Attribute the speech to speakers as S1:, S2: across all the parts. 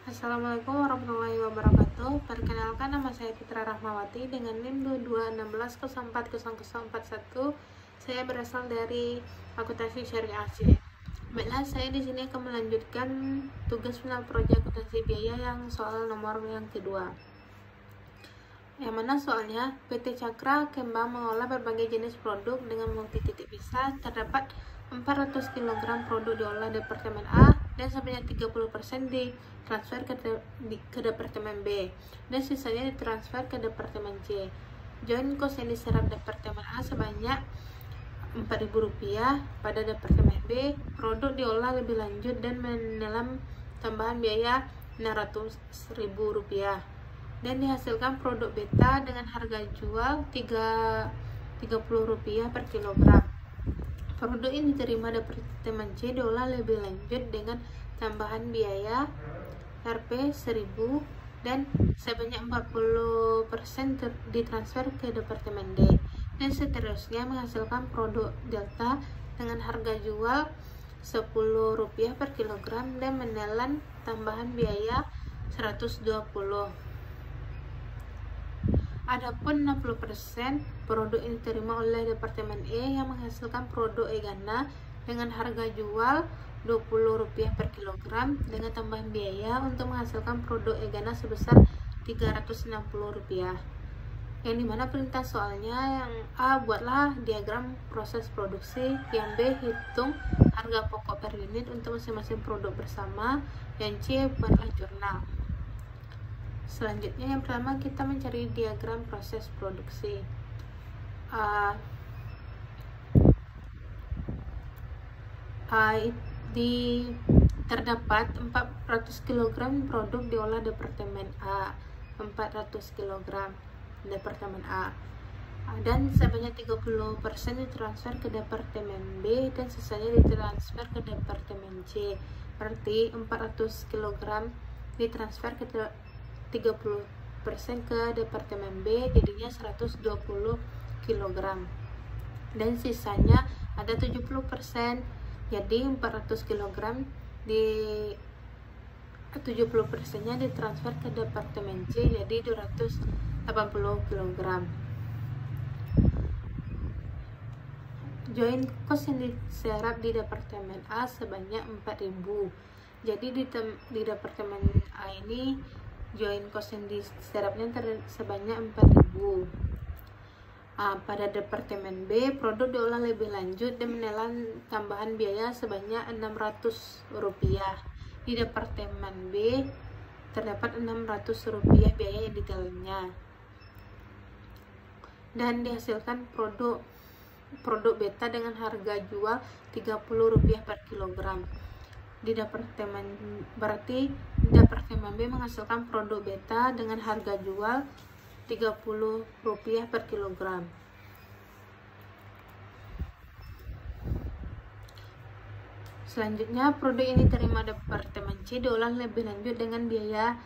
S1: Assalamualaikum warahmatullahi wabarakatuh. Perkenalkan, nama saya Fitra Rahmawati dengan NIM 2216040041. Saya berasal dari Akuntansi Syariah Aceh. Baiklah, saya di sini akan melanjutkan tugas final proyek akuntansi biaya yang soal nomor yang kedua. Yang mana soalnya PT Cakra Kembang mengolah berbagai jenis produk dengan multi titik pisah. Terdapat 400 kg produk diolah Departemen A dan sebanyak 30% ditransfer ke Departemen B dan sisanya ditransfer ke Departemen C. Joint cost yang diserap Departemen A sebanyak Rp4.000. Pada Departemen B, produk diolah lebih lanjut dan menelan tambahan biaya Rp600.000 dan dihasilkan produk beta dengan harga jual Rp30 per kilogram. Produk ini diterima Departemen C diolah lebih lanjut dengan tambahan biaya Rp1.000 dan sebanyak 40% ditransfer ke Departemen D dan seterusnya menghasilkan produk delta dengan harga jual Rp10 per kilogram dan menelan tambahan biaya Rp120. Adapun 60% produk ini diterima oleh Departemen E yang menghasilkan produk egana dengan harga jual Rp20 per kilogram dengan tambahan biaya untuk menghasilkan produk egana sebesar Rp360. Yang dimana perintah soalnya, yang A, buatlah diagram proses produksi, yang B, hitung harga pokok per unit untuk masing-masing produk bersama, yang C, buatlah jurnal. Selanjutnya, yang pertama kita mencari diagram proses produksi. Terdapat 400 kg produk diolah Departemen A, 400 kg Departemen A, dan sebanyak 30% ditransfer ke Departemen B dan sisanya ditransfer ke Departemen C. Berarti 400 kg ditransfer ke 30% ke Departemen B, jadinya 120 kg dan sisanya ada 70%, jadi 400 kg di 70% nya ditransfer ke Departemen C, jadi 280 kg. Joint cost yang diserap di Departemen A sebanyak Rp4.000. Jadi di Departemen A ini joint cost yang diserapnya sebanyak Rp4.000. Pada Departemen B, produk diolah lebih lanjut dan menelan tambahan biaya sebanyak Rp600. Di Departemen B terdapat Rp600 biaya yang ditelannya dan dihasilkan produk beta dengan harga jual Rp30 per kilogram. Berarti Departemen B menghasilkan produk beta dengan harga jual Rp30 per kilogram. Selanjutnya, produk ini diterima Departemen C diolah lebih lanjut dengan biaya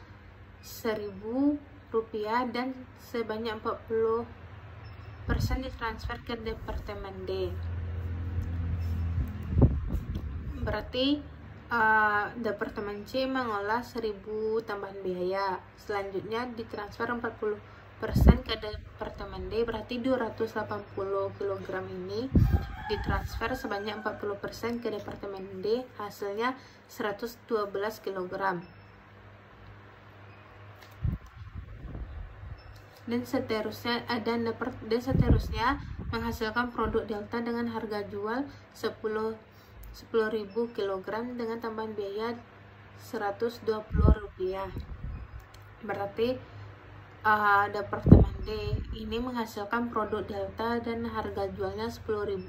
S1: Rp1.000 dan sebanyak 40% ditransfer ke Departemen D. Berarti Departemen C mengolah 1.000 tambahan biaya. Selanjutnya ditransfer 40% ke Departemen D, berarti 280 kg ini ditransfer sebanyak 40% ke Departemen D, hasilnya 112 kg. Dan seterusnya menghasilkan produk delta dengan harga jual 10.000 kg dengan tambahan biaya Rp120. Berarti Departemen D ini menghasilkan produk delta dan harga jualnya Rp10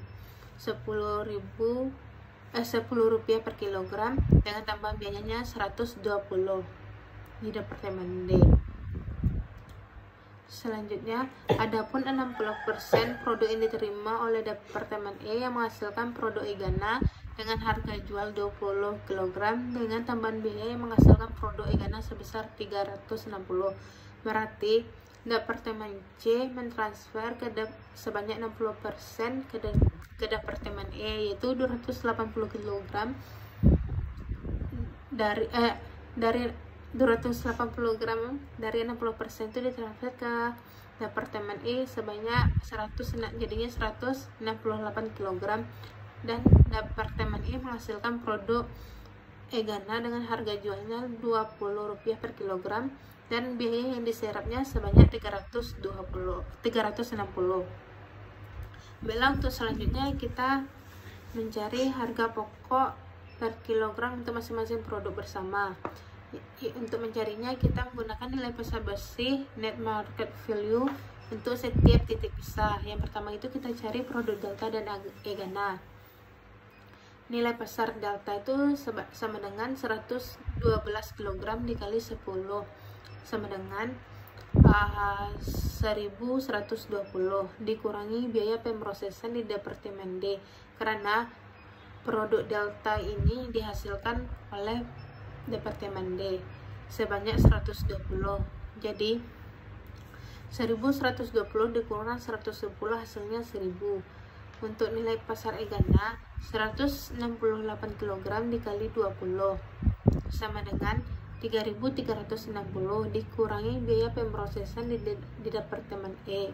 S1: per kilogram dengan tambahan biayanya 120 di Departemen D. Selanjutnya, adapun 60% produk yang diterima oleh Departemen E yang menghasilkan produk egana dengan harga jual 20 kg dengan tambahan biaya yang menghasilkan produk egana sebesar Rp360. Berarti Departemen C mentransfer sebanyak 60% ke Departemen E, yaitu 280 kg dari 280 gram dari 60% itu ditransfer ke Departemen E sebanyak 100, jadinya 168 kg, dan Departemen E menghasilkan produk Egana dengan harga jualnya Rp20 per kilogram dan biaya yang diserapnya sebanyak 360. Baiklah, untuk selanjutnya kita mencari harga pokok per kilogram untuk masing-masing produk bersama. Untuk mencarinya kita menggunakan nilai pasar bersih net market value untuk setiap titik pisah. Yang pertama itu kita cari produk delta dan Egana. Nilai pasar delta itu sama dengan 112 kg dikali 10 sama dengan 1120 dikurangi biaya pemrosesan di Departemen D, karena produk delta ini dihasilkan oleh Departemen D sebanyak 120. Jadi 1120 dikurang 110 hasilnya 1000. Untuk nilai pasar Egana 168 kg dikali 20 sama dengan 3360 dikurangi biaya pemrosesan di Departemen E.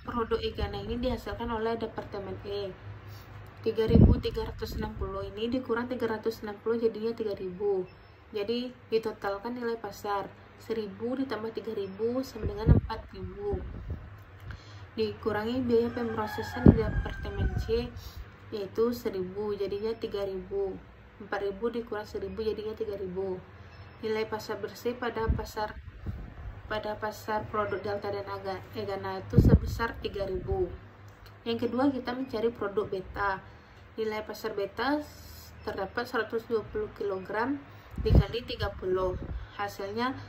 S1: Produk Egana ini dihasilkan oleh Departemen E. 3360 ini dikurang 360 jadinya 3000. Jadi ditotalkan nilai pasar 1000 ditambah 3000 sama dengan 4000. Dikurangi biaya pemrosesan di Departemen C yaitu 1000 jadinya 3000. 4000 dikurang 1000 jadinya 3000. Nilai pasar bersih pada pasar produk delta dan Egana itu sebesar 3000. Yang kedua kita mencari produk beta. Nilai pasar beta terdapat 120 kg dikali 30 hasilnya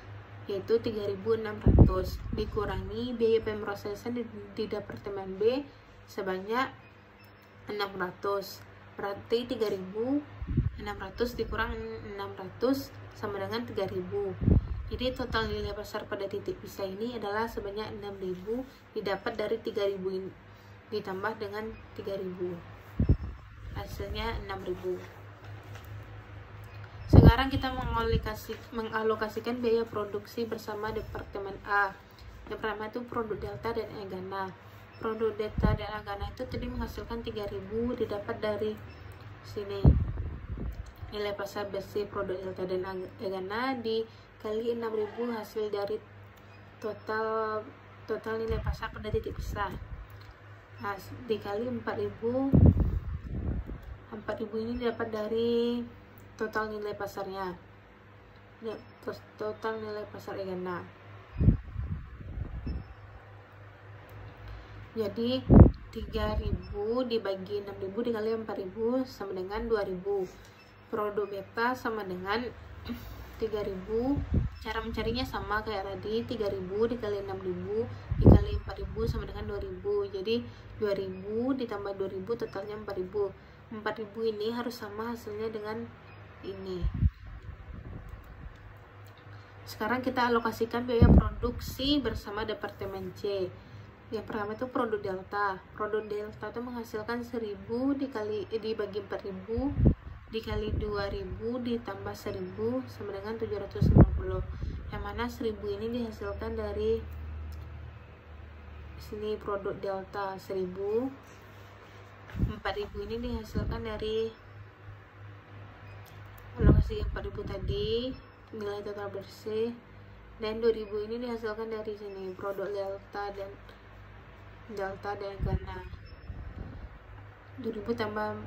S1: yaitu 3600 dikurangi biaya pemrosesan di Departemen B sebanyak 600, berarti 3600 dikurang 600 sama dengan 3000. Jadi total nilai pasar pada titik pisah ini adalah sebanyak 6000 didapat dari 3000 ini ditambah dengan 3000, hasilnya 6000. Sekarang kita mengalokasikan biaya produksi bersama Departemen A. Yang pertama itu produk delta dan Egana. Produk delta dan Egana itu tadi menghasilkan 3000 didapat dari sini. Nilai pasar bersih produk delta dan Egana dikali 6000 hasil dari total nilai pasar pada titik pisah. Nah, dikali 4000 ini dapat dari total nilai pasarnya, total nilai pasar Egana. Jadi 3000 dibagi 6000 dikali 4000 sama dengan 2000. Produk beta sama dengan 3000. Cara mencarinya sama kayak tadi, 3000 dikali 6000 dikali 4000 sama dengan 2000. Jadi 2000 ditambah 2000 totalnya 4000. 4000 ini harus sama hasilnya dengan ini. Sekarang kita alokasikan biaya produksi bersama Departemen C. Yang pertama itu produk delta. Produk delta itu menghasilkan 1000 dibagi 4000 dikali 2000 ditambah 1000 sama dengan 750. Yang mana 1000 ini dihasilkan dari sini produk delta 1000. 4000 ini dihasilkan dari alokasi 4000 tadi, nilai total bersih, dan 2000 ini dihasilkan dari sini produk delta dan Egana. 2000 tambah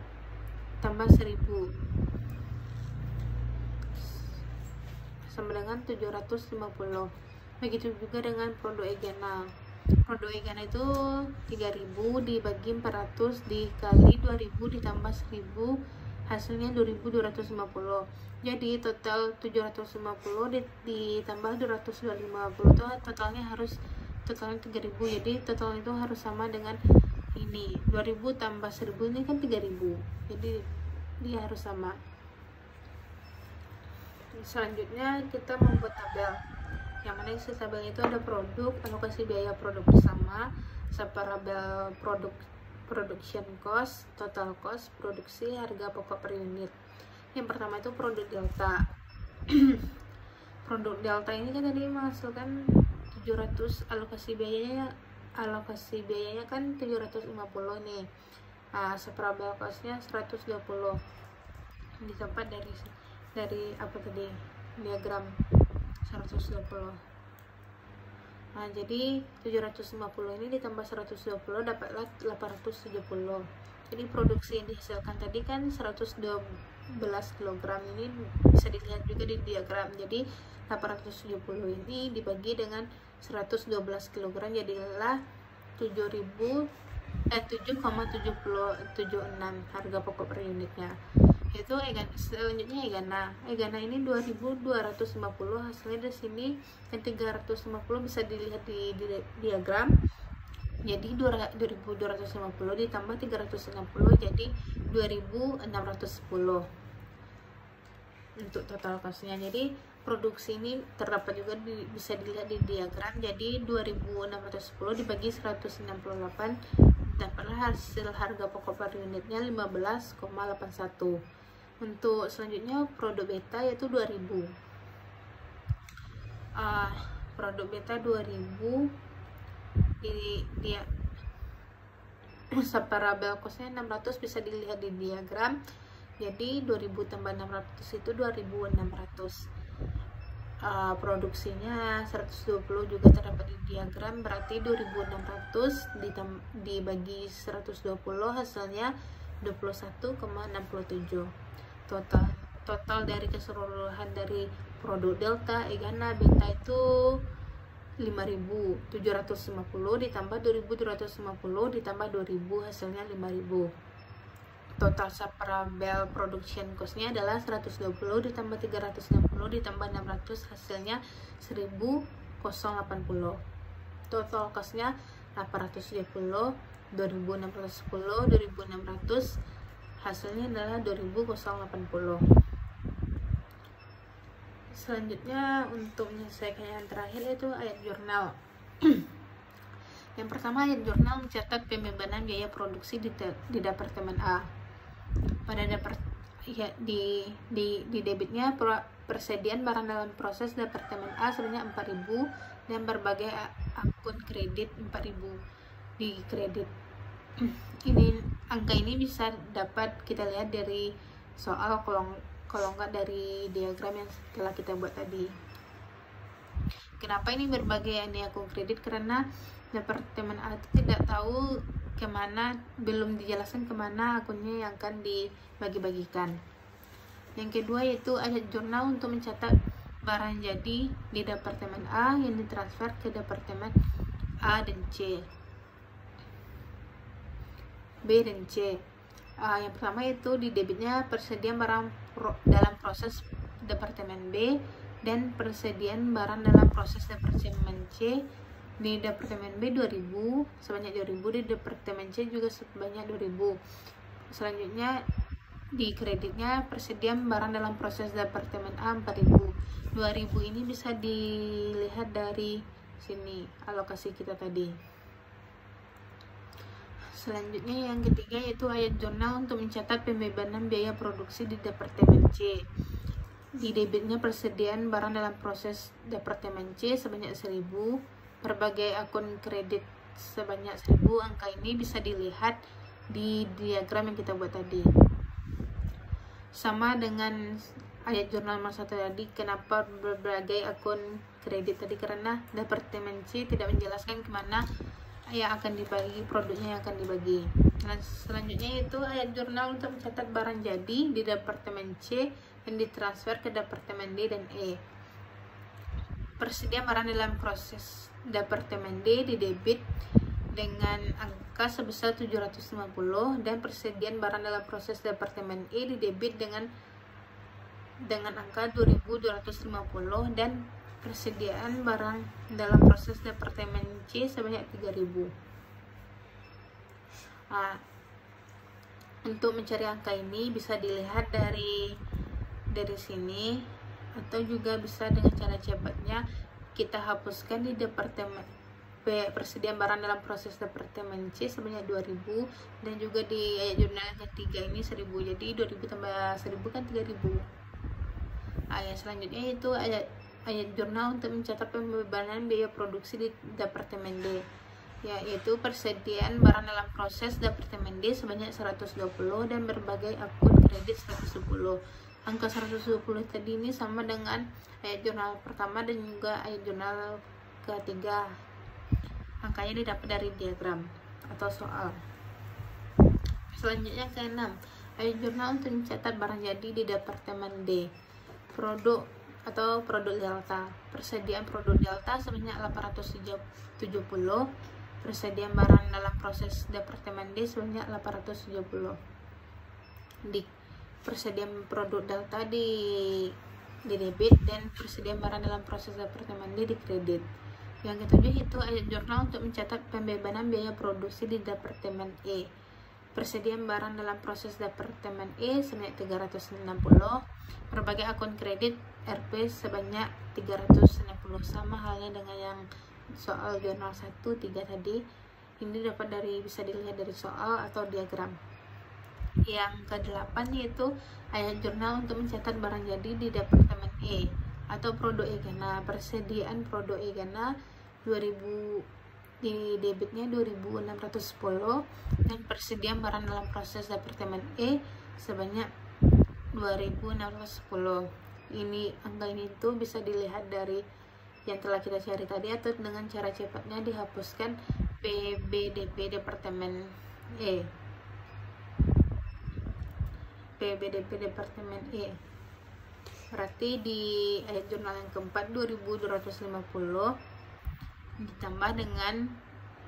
S1: 1000 sama dengan 750. Begitu juga dengan produk Egana. Produk Egana itu 3000 dibagi 400 dikali 2000 ditambah 1000 hasilnya 2250. Jadi total 750 ditambah 250 itu totalnya 3000. Jadi total itu harus sama dengan ini 2000 tambah 1000 ini kan 3000, jadi dia harus sama. Selanjutnya kita membuat tabel, yang mana isi tabel itu ada produk, alokasi biaya produk bersama, separabel production cost, total cost produksi, harga pokok per unit. Yang pertama itu produk delta. Produk delta ini kan tadi menghasilkan 700, alokasi biayanya kan 750 nih. Nah, separabel costnya 120 di tempat dari apa tadi, diagram 120. Nah, jadi 750 ini ditambah 120 dapatlah 870. Jadi produksi yang dihasilkan tadi kan 112 kg, ini bisa dilihat juga di diagram. Jadi 870 ini dibagi dengan 112 kg jadilah 7,776 harga pokok per unitnya. Itu selanjutnya Egana ini 2250, hasilnya dari sini yang 350 bisa dilihat di diagram. Jadi 2250 ditambah 360 jadi 2610 untuk total costnya. Jadi produksi ini terdapat juga bisa dilihat di diagram. Jadi 2610 dibagi 168 dapatlah hasil harga pokok per unitnya 15,81. Untuk selanjutnya produk beta yaitu 2000. Produk beta 2000 dia separabel costnya 600 bisa dilihat di diagram. Jadi 2000 tambah 600 itu 2600. Produksinya 120 juga terdapat di diagram, berarti 2600 dibagi 120 hasilnya 21,67. Total dari keseluruhan dari produk delta, Egana, beta itu 5.750 ditambah 2.750 ditambah 2.000 hasilnya 5.000. Total separabel production costnya adalah 120 ditambah 360 ditambah 600 hasilnya 1.080. Total costnya 870, 2.610, 2.600 hasilnya adalah 2.080. Selanjutnya untuk menyelesaikan yang terakhir yaitu ayat jurnal. Yang pertama, ayat jurnal mencatat pembebanan biaya produksi di Departemen A. Pada di debitnya persediaan barang dalam proses Departemen A sebanyak 4.000 dan berbagai akun kredit 4.000 di kredit. Angka ini bisa dapat kita lihat dari soal kolongkan dari diagram yang telah kita buat tadi. Kenapa ini berbagai akun kredit? Karena Departemen A tidak tahu kemana, belum dijelaskan kemana akunnya yang akan dibagi-bagikan. Yang kedua yaitu ayat jurnal untuk mencatat barang jadi di Departemen A yang ditransfer ke Departemen A dan C, B dan C. Yang pertama yaitu di debitnya persediaan barang dalam proses Departemen B dan persediaan barang dalam proses Departemen C. Di Departemen B 2.000 sebanyak 2.000, di Departemen C juga sebanyak 2.000. Selanjutnya di kreditnya persediaan barang dalam proses Departemen A 4.000. 2.000 ini bisa dilihat dari sini alokasi kita tadi. Selanjutnya yang ketiga yaitu ayat jurnal untuk mencatat pembebanan biaya produksi di Departemen C. Di debitnya persediaan barang dalam proses Departemen C sebanyak 1.000, berbagai akun kredit sebanyak 1.000. Angka ini bisa dilihat di diagram yang kita buat tadi. Sama dengan ayat jurnal nomor 1 tadi, kenapa berbagai akun kredit tadi? Karena Departemen C tidak menjelaskan kemana yang akan dibagi, produknya yang akan dibagi. Nah, selanjutnya itu ayat jurnal untuk mencatat barang jadi di Departemen C yang ditransfer ke Departemen D dan E. Persediaan barang dalam proses Departemen D di debit dengan angka sebesar 750 dan persediaan barang dalam proses Departemen E di debit dengan angka 2.250 dan persediaan barang dalam proses Departemen C sebanyak 3.000. Untuk mencari angka ini bisa dilihat dari sini, atau juga bisa dengan cara cepatnya kita hapuskan di Departemen B persediaan barang dalam proses Departemen C sebanyak 2.000 dan juga di ayat jurnal yang ketiga ini 1.000. Jadi 2.000 tambah 1.000 kan 3.000. Ayat selanjutnya itu ayat jurnal untuk mencatat pembebanan biaya produksi di Departemen D, yaitu persediaan barang dalam proses Departemen D sebanyak 120 dan berbagai akun kredit 110. Angka 120 tadi ini sama dengan ayat jurnal pertama dan juga ayat jurnal ketiga. Angkanya didapat dari diagram atau soal. Selanjutnya ke-6, ayat jurnal untuk mencatat barang jadi di Departemen D. Produk atau produk delta. Persediaan produk delta sebanyak 870. Persediaan barang dalam proses Departemen D sebanyak 870. Persediaan produk delta di debit dan persediaan barang dalam proses Departemen D di kredit. Yang ketujuh itu ayat jurnal untuk mencatat pembebanan biaya produksi di Departemen E. Persediaan barang dalam proses Departemen E sebanyak 360. Berbagai akun kredit RP sebanyak 360, sama halnya dengan yang soal jurnal 1, 3 tadi. Ini dapat bisa dilihat dari soal atau diagram. Yang ke-8 yaitu ayat jurnal untuk mencatat barang jadi di Departemen E atau produk Egana. Persediaan produk Egana 2000 di debitnya 2610 dan persediaan barang dalam proses Departemen E sebanyak 2610. Angka ini tuh bisa dilihat dari yang telah kita cari tadi, atau dengan cara cepatnya dihapuskan PBDP Departemen E. PBDP Departemen E. Berarti di ayat jurnal yang keempat 2250 ditambah dengan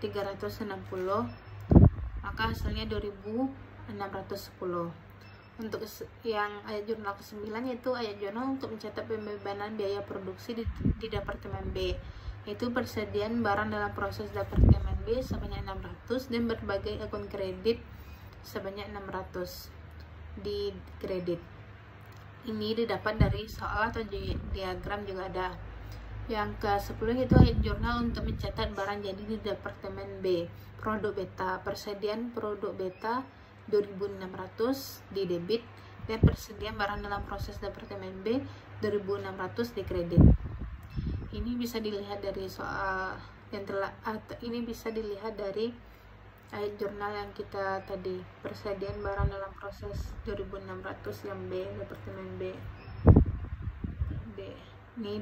S1: 360, maka hasilnya 2610. Untuk yang ayat jurnal ke-9 yaitu ayat jurnal untuk mencatat pembebanan biaya produksi di Departemen B, yaitu persediaan barang dalam proses Departemen B sebanyak 600 dan berbagai akun kredit sebanyak 600 di kredit. Ini didapat dari soal atau diagram juga ada. Yang ke-10 itu ayat jurnal untuk mencatat barang jadi di Departemen B, produk beta. Persediaan produk beta 2600 di debit dan persediaan barang dalam proses Departemen B 2600 di kredit. Ini bisa dilihat dari soal yang ini bisa dilihat dari ayat jurnal yang kita tadi, persediaan barang dalam proses 2600 yang B, Departemen B. Ini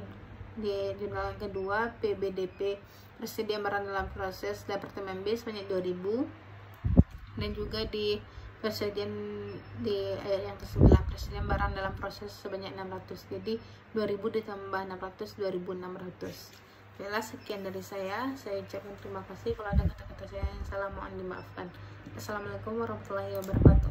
S1: di jurnal yang kedua PBDP, persediaan barang dalam proses Departemen B sebanyak 2000, dan juga di persediaan di ayat yang ke-9 persediaan barang dalam proses sebanyak 600. Jadi 2000 ditambah 600 2600. Baiklah, sekian dari saya ucapkan terima kasih. Kalau ada kata-kata saya yang salah mohon dimaafkan. Assalamualaikum warahmatullahi wabarakatuh.